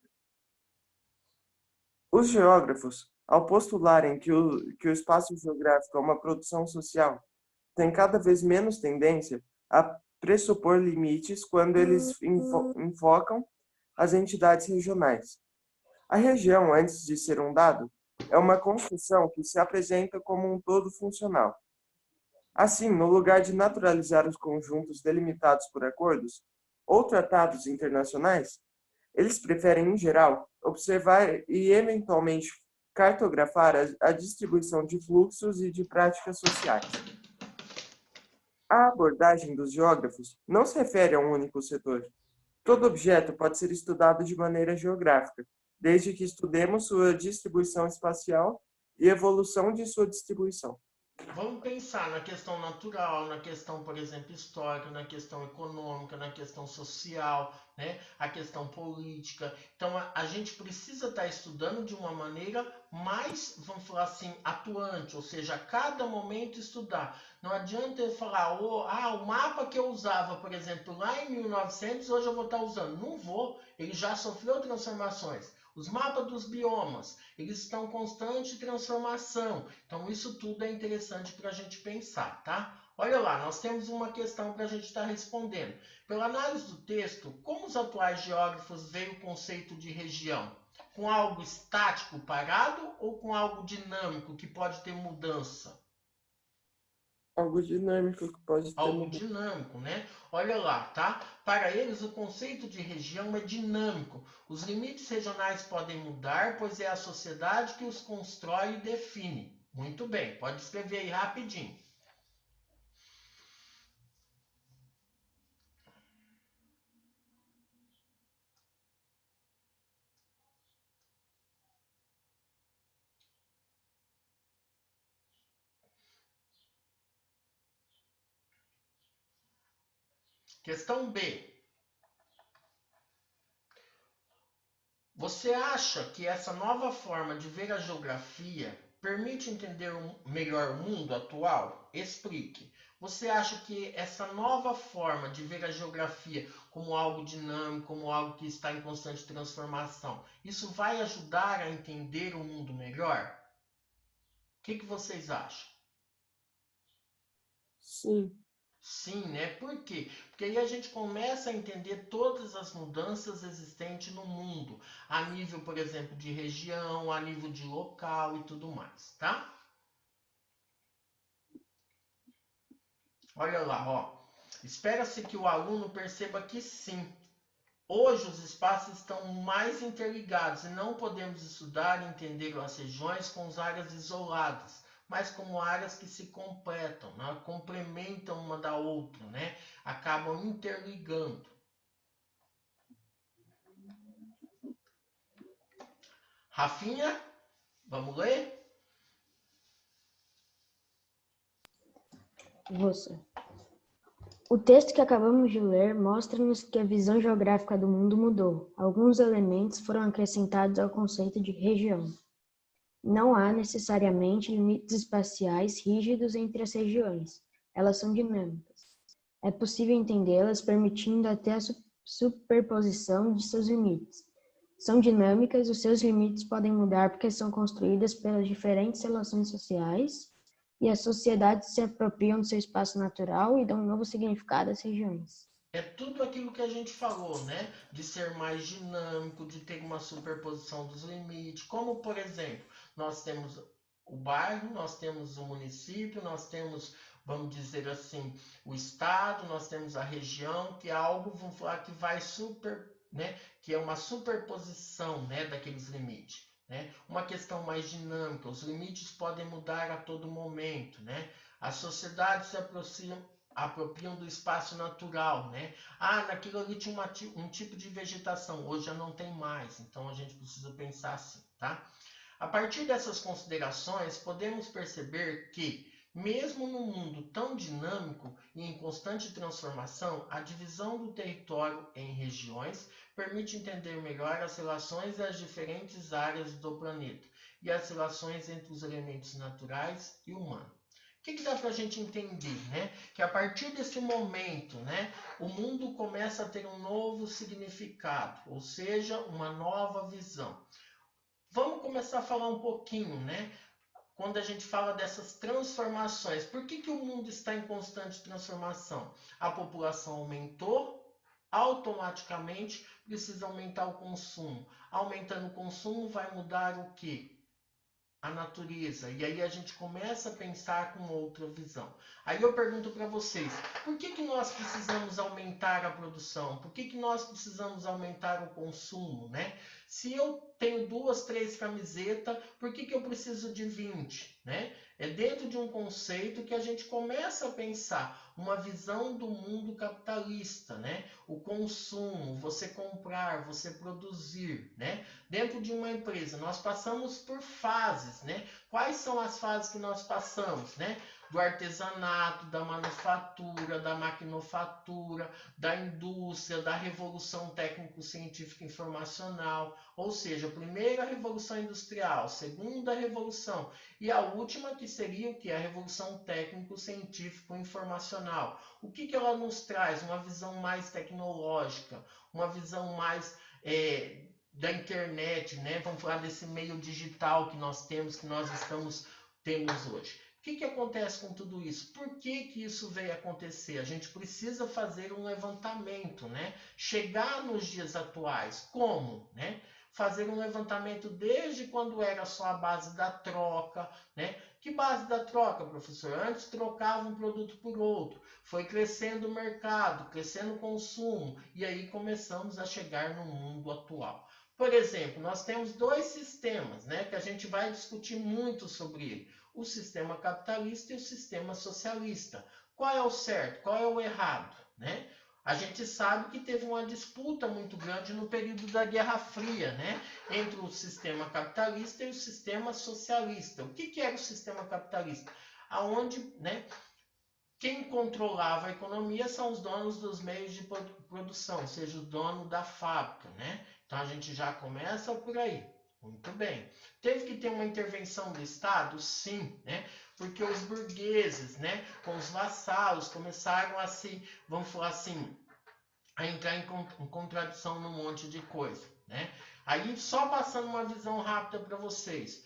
Speaker 2: Os geógrafos, ao postularem que o espaço geográfico é uma produção social, têm cada vez menos tendência a pressupor limites quando eles enfocam as entidades regionais. A região, antes de ser um dado, é uma construção que se apresenta como um todo funcional. Assim, no lugar de naturalizar os conjuntos delimitados por acordos ou tratados internacionais, eles preferem, em geral, observar e, eventualmente, cartografar a distribuição de fluxos e de práticas sociais. A abordagem dos geógrafos não se refere a um único setor. Todo objeto pode ser estudado de maneira geográfica, desde que estudemos sua distribuição espacial e evolução de sua distribuição.
Speaker 1: Vamos pensar na questão natural, na questão, por exemplo, histórica, na questão econômica, na questão social, né? A questão política. Então, a gente precisa estar estudando de uma maneira mais, vamos falar assim, atuante, ou seja, a cada momento estudar. Não adianta eu falar, o mapa que eu usava, por exemplo, lá em 1900, hoje eu vou estar usando. Não vou, ele já sofreu transformações. Os mapas dos biomas, eles estão em constante transformação. Então, isso tudo é interessante para a gente pensar, tá? Olha lá, nós temos uma questão para a gente estar respondendo. Pela análise do texto, como os atuais geógrafos veem o conceito de região? Com algo estático, parado, ou com algo dinâmico, que pode ter mudança?
Speaker 2: Algo dinâmico que pode ter
Speaker 1: Algo dinâmico, né? Olha lá, tá? Para eles, o conceito de região é dinâmico. Os limites regionais podem mudar, pois é a sociedade que os constrói e define. Muito bem, pode escrever aí rapidinho. Questão B. Você acha que essa nova forma de ver a geografia permite entender melhor o mundo atual? Explique. Você acha que essa nova forma de ver a geografia como algo dinâmico, como algo que está em constante transformação, isso vai ajudar a entender o mundo melhor? O que vocês acham?
Speaker 2: Sim.
Speaker 1: Sim, né? Por quê? Porque aí a gente começa a entender todas as mudanças existentes no mundo, a nível, por exemplo, de região, a nível de local e tudo mais, tá? Olha lá, ó. Espera-se que o aluno perceba que sim, hoje os espaços estão mais interligados e não podemos estudar e entender as regiões com as áreas isoladas, mas como áreas que se completam, né? Complementam uma da outra, né? Acabam interligando. Rafinha, vamos ler?
Speaker 5: Você. O texto que acabamos de ler mostra-nos que a visão geográfica do mundo mudou. Alguns elementos foram acrescentados ao conceito de região. Não há necessariamente limites espaciais rígidos entre as regiões. Elas são dinâmicas. É possível entendê-las permitindo até a superposição de seus limites. São dinâmicas, os seus limites podem mudar porque são construídas pelas diferentes relações sociais e as sociedades se apropriam do seu espaço natural e dão um novo significado às regiões.
Speaker 1: É tudo aquilo que a gente falou, né? De ser mais dinâmico, de ter uma superposição dos limites. Como, por exemplo, nós temos o bairro, nós temos o município, nós temos, vamos dizer assim, o estado, nós temos a região, que é algo, vamos falar, que vai né? Que é uma superposição, né? Daqueles limites. Né? Uma questão mais dinâmica, os limites podem mudar a todo momento, né? As sociedades se apropriam do espaço natural, né? Ah, naquilo ali tinha um tipo de vegetação, hoje já não tem mais, então a gente precisa pensar assim, tá? A partir dessas considerações, podemos perceber que, mesmo num mundo tão dinâmico e em constante transformação, a divisão do território em regiões permite entender melhor as relações das diferentes áreas do planeta e as relações entre os elementos naturais e humanos. O que dá para a gente entender, né? Que a partir desse momento, né, o mundo começa a ter um novo significado, ou seja, uma nova visão. Vamos começar a falar um pouquinho, né? Quando a gente fala dessas transformações, por que o mundo está em constante transformação? A população aumentou, automaticamente precisa aumentar o consumo. Aumentando o consumo vai mudar o quê? A natureza. E aí a gente começa a pensar com outra visão. Aí eu pergunto para vocês, por que nós precisamos aumentar a produção? Por que nós precisamos aumentar o consumo, né? Se eu tenho 2, 3 camisetas, por que eu preciso de 20, né? É dentro de um conceito que a gente começa a pensar uma visão do mundo capitalista, né? O consumo, você comprar, você produzir, né? Dentro de uma empresa, nós passamos por fases, né? Quais são as fases que nós passamos, né? Do artesanato, da manufatura, da maquinofatura, da indústria, da revolução técnico-científica informacional, ou seja, a primeira revolução industrial, segunda revolução e a última que seria o que? A revolução técnico-científico-informacional. O que ela nos traz? Uma visão mais tecnológica, uma visão mais da internet, né? Vamos falar desse meio digital que nós temos, que nós temos hoje. O que acontece com tudo isso? Por que isso veio acontecer? A gente precisa fazer um levantamento, né? Chegar nos dias atuais. Como? Né? Fazer um levantamento desde quando era só a base da troca, né? Que base da troca, professor? Antes trocava um produto por outro. Foi crescendo o mercado, crescendo o consumo. E aí começamos a chegar no mundo atual. Por exemplo, nós temos 2 sistemas, né? Que a gente vai discutir muito sobre ele. O sistema capitalista e o sistema socialista. Qual é o certo? Qual é o errado? Né? A gente sabe que teve uma disputa muito grande no período da Guerra Fria, né? Entre o sistema capitalista e o sistema socialista. O que era o sistema capitalista? Aonde, né, Quem controlava a economia são os donos dos meios de produção, ou seja, o dono da fábrica, né? Então a gente já começa por aí. Muito bem. Teve que ter uma intervenção do Estado? Sim, né? Porque os burgueses, né, com os vassalos, começaram a vamos falar assim, a entrar em contradição num monte de coisa, né? Aí, só passando uma visão rápida para vocês.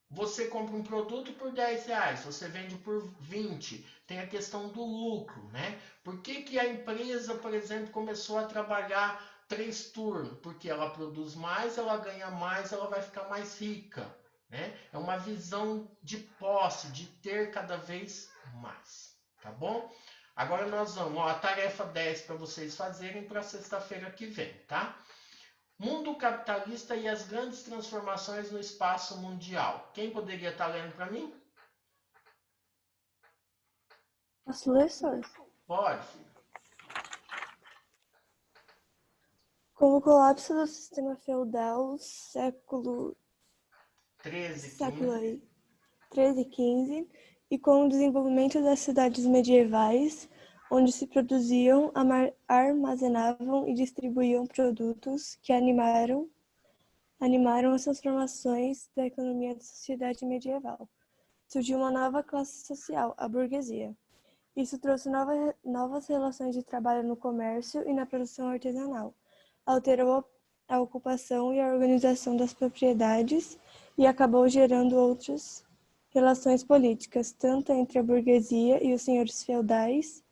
Speaker 1: Você compra um produto por R$10, você vende por 20. Tem a questão do lucro, né? Por que a empresa, por exemplo, começou a trabalhar 3 turnos? Porque ela produz mais, ela ganha mais, ela vai ficar mais rica, né? É uma visão de posse, de ter cada vez mais, tá bom? Agora nós vamos, a tarefa 10 para vocês fazerem para sexta-feira que vem, tá? Mundo capitalista e as grandes transformações no espaço mundial. Quem poderia estar lendo para mim?
Speaker 3: Posso ler, senhor?
Speaker 1: Pode, filho.
Speaker 3: Com o colapso do sistema feudal, século
Speaker 1: 13,
Speaker 3: 13 e 15, e com o desenvolvimento das cidades medievais, onde se produziam, armazenavam e distribuíam produtos que animaram as transformações da economia da sociedade medieval. Surgiu uma nova classe social, a burguesia. Isso trouxe novas relações de trabalho no comércio e na produção artesanal. Alterou a ocupação e a organização das propriedades e acabou gerando outras relações políticas, tanto entre a burguesia e os senhores feudais,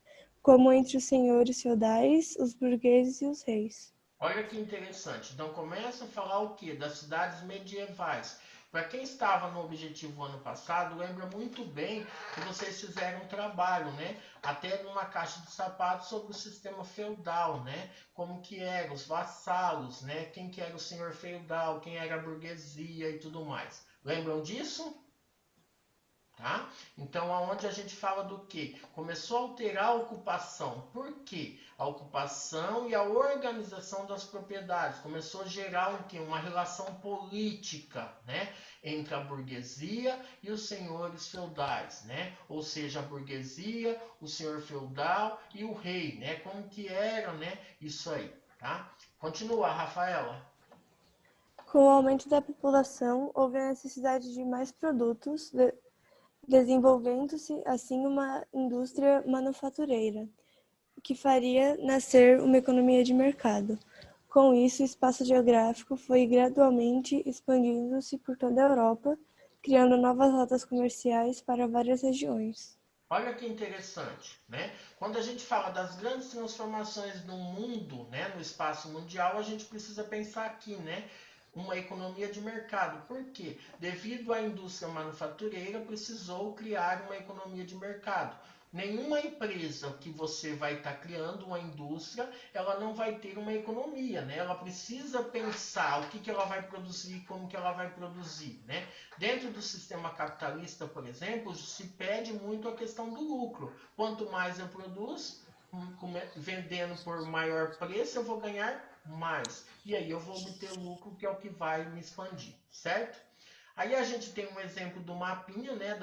Speaker 3: como entre os senhores feudais, os burgueses e os reis.
Speaker 1: Olha que interessante. Então começa a falar o quê? Das cidades medievais. Para quem estava no objetivo ano passado, lembra muito bem que vocês fizeram um trabalho, né? Até numa caixa de sapatos sobre o sistema feudal, né? Como que eram os vassalos, né? Quem que era o senhor feudal, quem era a burguesia e tudo mais. Lembram disso? Tá? Então, aonde a gente fala do quê? Começou a alterar a ocupação. Por quê? A ocupação e a organização das propriedades. Começou a gerar o quê? Uma relação política, né? Entre a burguesia e os senhores feudais, né? Ou seja, a burguesia, o senhor feudal e o rei, né? Como que era, né? Isso aí, tá? Continua, Rafaela.
Speaker 3: Com o aumento da população, houve a necessidade de mais produtos, desenvolvendo-se assim uma indústria manufatureira, que faria nascer uma economia de mercado. Com isso, o espaço geográfico foi gradualmente expandindo-se por toda a Europa, criando novas rotas comerciais para várias regiões.
Speaker 1: Olha que interessante, né? Quando a gente fala das grandes transformações no mundo, né, no espaço mundial, a gente precisa pensar aqui, né? Uma economia de mercado. Por quê? Devido à indústria manufatureira, precisou criar uma economia de mercado. Nenhuma empresa que você vai estar criando uma indústria, ela não vai ter uma economia, né? Ela precisa pensar o que ela vai produzir, como que ela vai produzir, né? Dentro do sistema capitalista, por exemplo, se pede muito a questão do lucro. Quanto mais eu produzo, vendendo por maior preço, eu vou ganhar mais. E aí eu vou obter lucro, que é o que vai me expandir, certo? Aí a gente tem um exemplo do mapinha, né,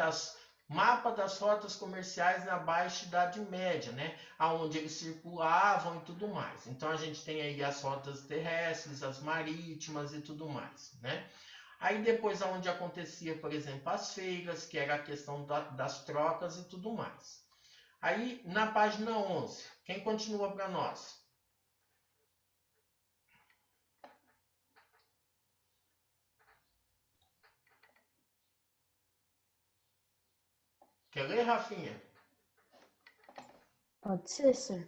Speaker 1: mapa das rotas comerciais na Baixa Idade Média, né, aonde eles circulavam e tudo mais. Então a gente tem aí as rotas terrestres, as marítimas e tudo mais, né? Aí depois aonde acontecia, por exemplo, as feiras, que era a questão das trocas e tudo mais. Aí na página 11, quem continua para nós? Quer ler, Rafinha?
Speaker 5: Pode ser, sir.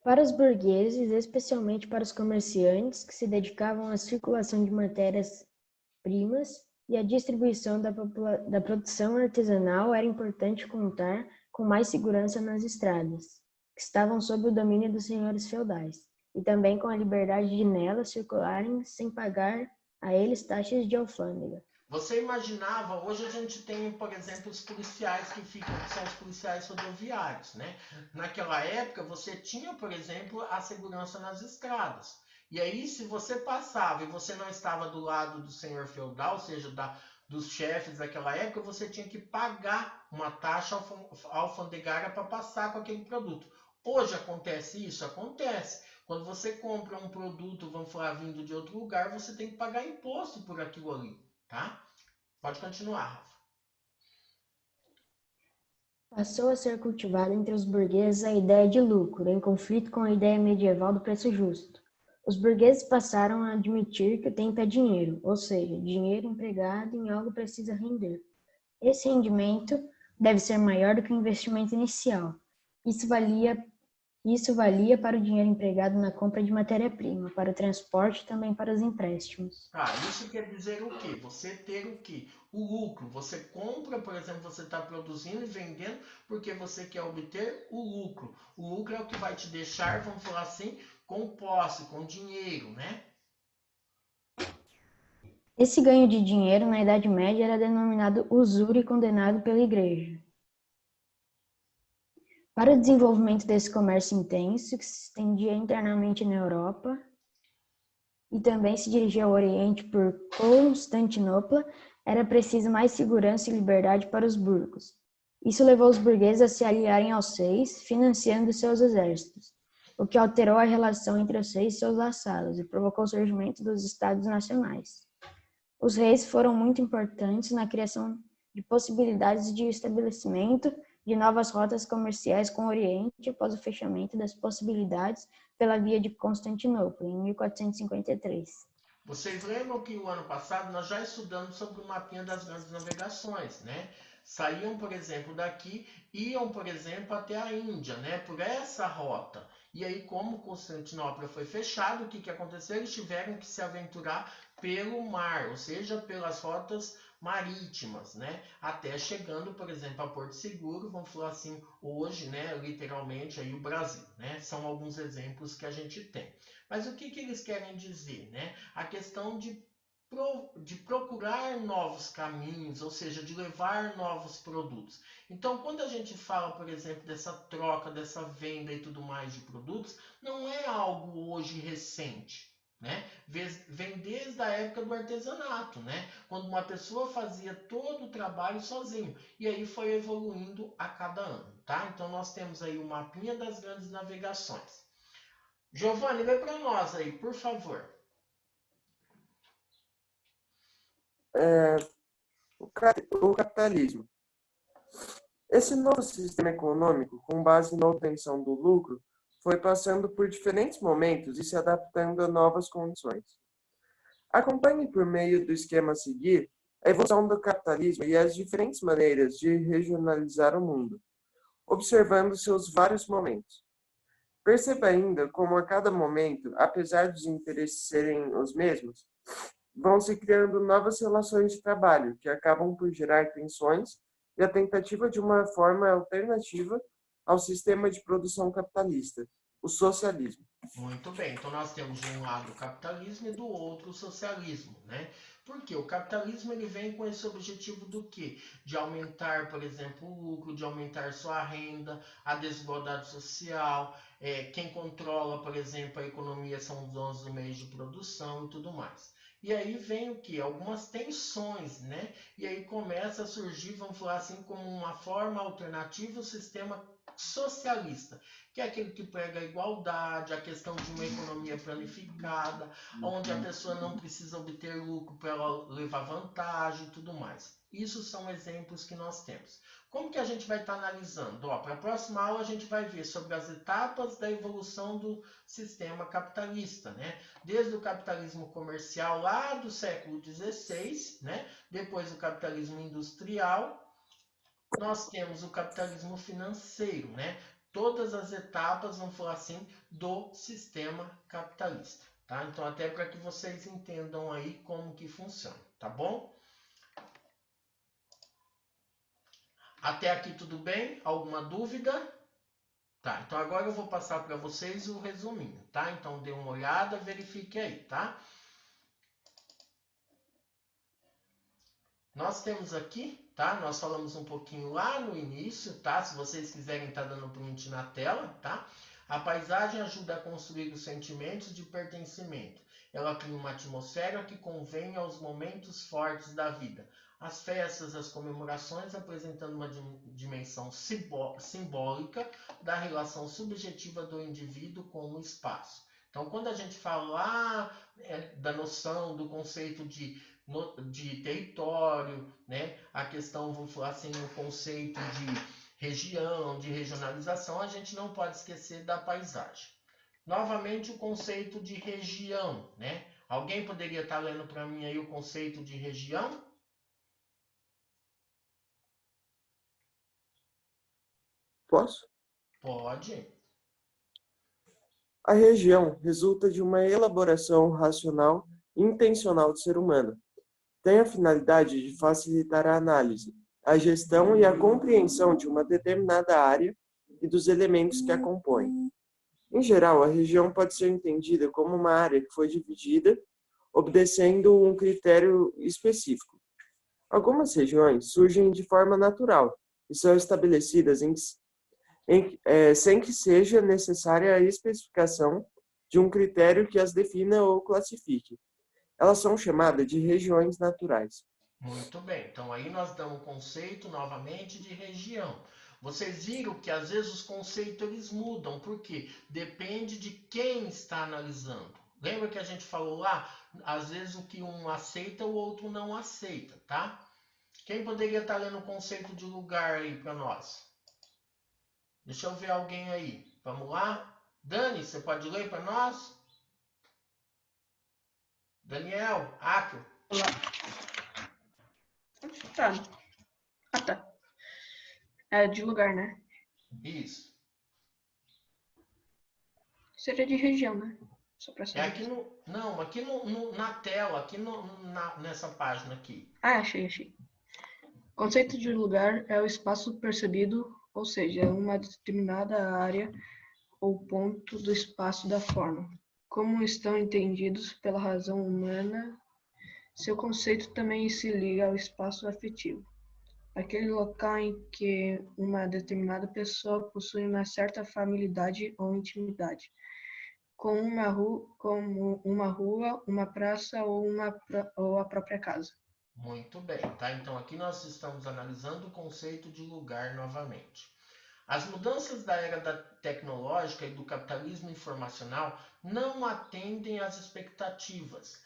Speaker 5: Para os burgueses, especialmente para os comerciantes que se dedicavam à circulação de matérias-primas e à distribuição da produção artesanal, era importante contar com mais segurança nas estradas, que estavam sob o domínio dos senhores feudais, e também com a liberdade de nelas circularem sem pagar a eles taxas de alfândega.
Speaker 1: Você imaginava, hoje a gente tem, por exemplo, os policiais que são os policiais rodoviários, né? Naquela época você tinha, por exemplo, a segurança nas estradas. E aí, se você passava e você não estava do lado do senhor feudal, ou seja, dos chefes daquela época, você tinha que pagar uma taxa alfandegária para passar com aquele produto. Hoje acontece isso? Acontece. Quando você compra um produto, vamos falar, vindo de outro lugar, você tem que pagar imposto por aquilo ali, tá? Pode continuar, Rafa.
Speaker 5: Passou a ser cultivada entre os burgueses a ideia de lucro, em conflito com a ideia medieval do preço justo. Os burgueses passaram a admitir que o tempo é dinheiro, ou seja, dinheiro empregado em algo precisa render. Esse rendimento deve ser maior do que o investimento inicial. Isso valia para o dinheiro empregado na compra de matéria-prima, para o transporte e também para os empréstimos.
Speaker 1: Isso quer dizer o quê? Você ter o quê? O lucro. Você compra, por exemplo, você está produzindo e vendendo porque você quer obter o lucro. O lucro é o que vai te deixar, vamos falar assim, com posse, com dinheiro, né?
Speaker 5: Esse ganho de dinheiro na Idade Média era denominado usura e condenado pela Igreja. Para o desenvolvimento desse comércio intenso, que se estendia internamente na Europa e também se dirigia ao Oriente por Constantinopla, era preciso mais segurança e liberdade para os burgos. Isso levou os burgueses a se aliarem aos reis, financiando seus exércitos, o que alterou a relação entre os reis e seus vassalos e provocou o surgimento dos estados nacionais. Os reis foram muito importantes na criação de possibilidades de estabelecimento de novas rotas comerciais com o Oriente após o fechamento das possibilidades pela via de Constantinopla, em 1453.
Speaker 1: Vocês lembram que o ano passado nós já estudamos sobre o mapinha das grandes navegações, né? Saíam, por exemplo, daqui, iam, por exemplo, até a Índia, né? Por essa rota. E aí, como Constantinopla foi fechado, o que aconteceu? Eles tiveram que se aventurar pelo mar, ou seja, pelas rotas marítimas, né? Até chegando, por exemplo, a Porto Seguro, vamos falar assim, hoje, né? Literalmente aí o Brasil, né? São alguns exemplos que a gente tem. Mas o que eles querem dizer, né? A questão de procurar novos caminhos, ou seja, de levar novos produtos. Então, quando a gente fala, por exemplo, dessa troca, dessa venda e tudo mais de produtos, não é algo hoje recente, né? Vem desde a época do artesanato, né? Quando uma pessoa fazia todo o trabalho sozinho, e aí foi evoluindo a cada ano, tá? Então, nós temos aí o mapinha das grandes navegações. Giovanni, lê para nós aí, por favor.
Speaker 2: O capitalismo. Esse novo sistema econômico, com base na obtenção do lucro, foi passando por diferentes momentos e se adaptando a novas condições. Acompanhe por meio do esquema a seguir a evolução do capitalismo e as diferentes maneiras de regionalizar o mundo, observando seus vários momentos. Perceba ainda como a cada momento, apesar dos interesses serem os mesmos, vão se criando novas relações de trabalho que acabam por gerar tensões e a tentativa de uma forma alternativa ao sistema de produção capitalista, o socialismo.
Speaker 1: Muito bem, então nós temos de um lado o capitalismo e do outro o socialismo, né? Porque o capitalismo ele vem com esse objetivo do quê? De aumentar, por exemplo, o lucro, de aumentar sua renda, a desigualdade social, quem controla, por exemplo, a economia são os donos do meio de produção e tudo mais. E aí vem o que? Algumas tensões, né? E aí começa a surgir, vamos falar assim, como uma forma alternativa o sistema socialista, que é aquele que prega a igualdade, a questão de uma economia planificada, onde a pessoa não precisa obter lucro para ela levar vantagem e tudo mais. Isso são exemplos que nós temos. Como que a gente vai estar analisando? Para a próxima aula a gente vai ver sobre as etapas da evolução do sistema capitalista, né? Desde o capitalismo comercial lá do século XVI, né? Depois o capitalismo industrial, nós temos o capitalismo financeiro, né? Todas as etapas, vamos falar assim, do sistema capitalista, tá? Então, até para que vocês entendam aí como que funciona, tá bom? Até aqui tudo bem? Alguma dúvida? Tá, então agora eu vou passar para vocês o resuminho, tá? Então, dê uma olhada, verifique aí, tá? Nós temos aqui, tá? Nós falamos um pouquinho lá no início, tá? Se vocês quiserem estar dando print na tela, tá? A paisagem ajuda a construir os sentimentos de pertencimento. Ela cria uma atmosfera que convém aos momentos fortes da vida. as festas, as comemorações, apresentando uma dimensão simbólica da relação subjetiva do indivíduo com o espaço. Então, quando a gente fala lá da noção, do conceito de território, né, a questão, vamos falar assim, o conceito de região, de regionalização, a gente não pode esquecer da paisagem. Novamente, o conceito de região, né? Alguém poderia estar lendo para mim aí o conceito de região?
Speaker 2: Posso?
Speaker 1: Pode.
Speaker 2: A região resulta de uma elaboração racional e intencional do ser humano. Tem a finalidade de facilitar a análise, a gestão e a compreensão de uma determinada área e dos elementos que a compõem. Em geral, a região pode ser entendida como uma área que foi dividida, obedecendo um critério específico. Algumas regiões surgem de forma natural e são estabelecidas sem que seja necessária a especificação de um critério que as defina ou classifique. Elas são chamadas de regiões naturais.
Speaker 1: Muito bem, então aí nós damos o conceito novamente de região. Vocês viram que às vezes os conceitos eles mudam, porque depende de quem está analisando. Lembra que a gente falou lá? Às vezes o que um aceita, o outro não aceita, tá? Quem poderia estar lendo o conceito de lugar aí para nós? Deixa eu ver alguém aí. Vamos lá? Dani, você pode ler para nós? Daniel, Akio.
Speaker 11: Olá. Tá. Ah, tá. É de lugar, né?
Speaker 1: Isso.
Speaker 11: Seria de região, né? Só pra
Speaker 1: É
Speaker 11: saber.
Speaker 1: aqui no. Não, aqui na tela, aqui nessa página aqui.
Speaker 11: Ah, achei. O conceito de lugar é o espaço percebido, ou seja, uma determinada área ou ponto do espaço da forma. Como estão entendidos pela razão humana, seu conceito também se liga ao espaço afetivo. Aquele local em que uma determinada pessoa possui uma certa familiaridade ou intimidade, como uma rua, uma praça ou a própria casa.
Speaker 1: Muito bem, tá? Então aqui nós estamos analisando o conceito de lugar novamente. As mudanças da era tecnológica e do capitalismo informacional não atendem às expectativas.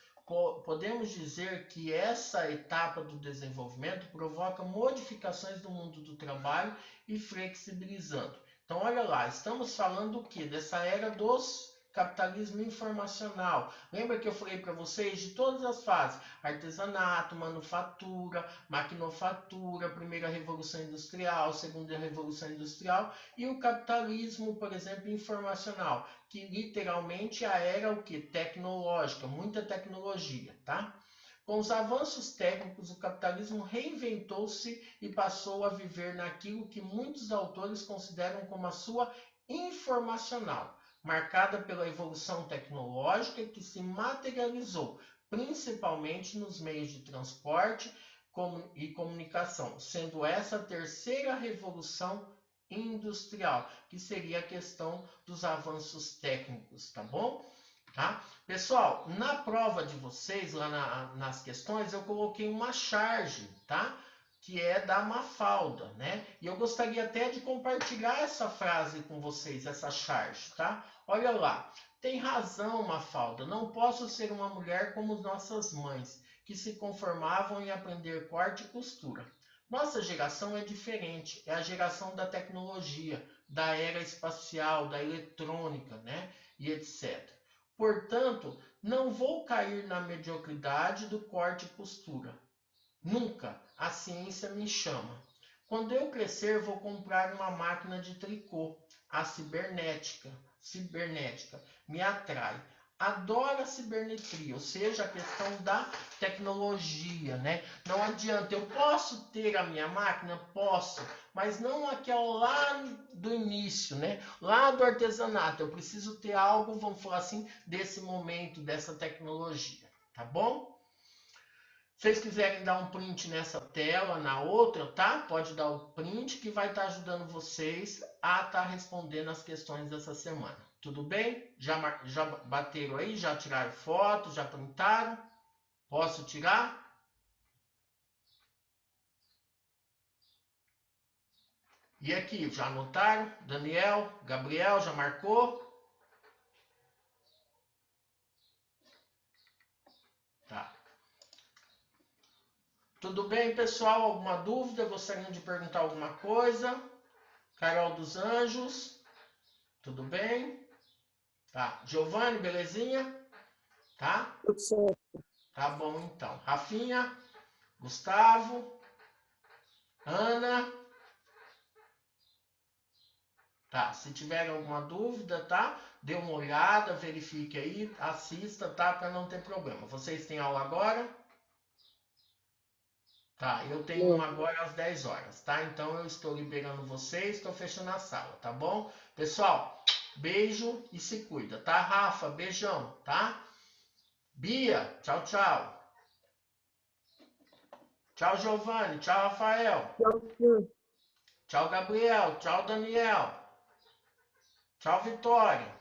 Speaker 1: Podemos dizer que essa etapa do desenvolvimento provoca modificações no mundo do trabalho e flexibilizando. Então, olha lá, estamos falando o quê? Dessa era dos capitalismo informacional. Lembra que eu falei para vocês de todas as fases? Artesanato, manufatura, maquinofatura, primeira revolução industrial, segunda revolução industrial e o capitalismo, por exemplo, informacional, que literalmente a era o que? Tecnológica, muita tecnologia, tá? Com os avanços técnicos, o capitalismo reinventou-se e passou a viver naquilo que muitos autores consideram como a sua informacional, marcada pela evolução tecnológica que se materializou principalmente nos meios de transporte e comunicação, sendo essa a terceira revolução industrial, que seria a questão dos avanços técnicos, tá bom? Tá? Pessoal, na prova de vocês, lá nas questões, eu coloquei uma charge, tá? Que é da Mafalda, né? E eu gostaria até de compartilhar essa frase com vocês, essa charge, tá? Olha lá. Tem razão, Mafalda. Não posso ser uma mulher como nossas mães, que se conformavam em aprender corte e costura. Nossa geração é diferente. É a geração da tecnologia, da era espacial, da eletrônica, né? E etc. Portanto, não vou cair na mediocridade do corte e costura. Nunca. A ciência me chama. Quando eu crescer, vou comprar uma máquina de tricô. A cibernética me atrai. Adoro a cibermetria, ou seja, a questão da tecnologia, né? Não adianta, eu posso ter a minha máquina? Posso, mas não aquela lá do início, né? Lá do artesanato. Eu preciso ter algo, vamos falar assim, desse momento, dessa tecnologia, tá bom? Se vocês quiserem dar um print nessa tela, na outra, tá? Pode dar o print que vai estar ajudando vocês a estar respondendo as questões dessa semana. Tudo bem? Já bateram aí? Já tiraram foto? Já printaram? Posso tirar? E aqui, já anotaram? Daniel, Gabriel, já marcou? Tá. Tudo bem, pessoal? Alguma dúvida? Gostariam de perguntar alguma coisa? Carol dos Anjos, tudo bem? Tá. Giovanni, belezinha? Tá?
Speaker 2: Tudo certo.
Speaker 1: Tá bom, então. Rafinha, Gustavo, Ana. Tá, se tiver alguma dúvida, tá? Dê uma olhada, verifique aí, assista, tá? Para não ter problema. Vocês têm aula agora? Tá, eu tenho uma agora às 10 horas, tá? Então eu estou liberando vocês, estou fechando a sala, tá bom? Pessoal, beijo e se cuida, tá? Rafa, beijão, tá? Bia, tchau, tchau. Tchau, Giovanni, tchau, Rafael. Tchau, Gabriel, tchau, Daniel. Tchau, Vitória.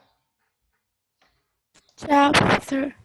Speaker 3: Tchau, professor.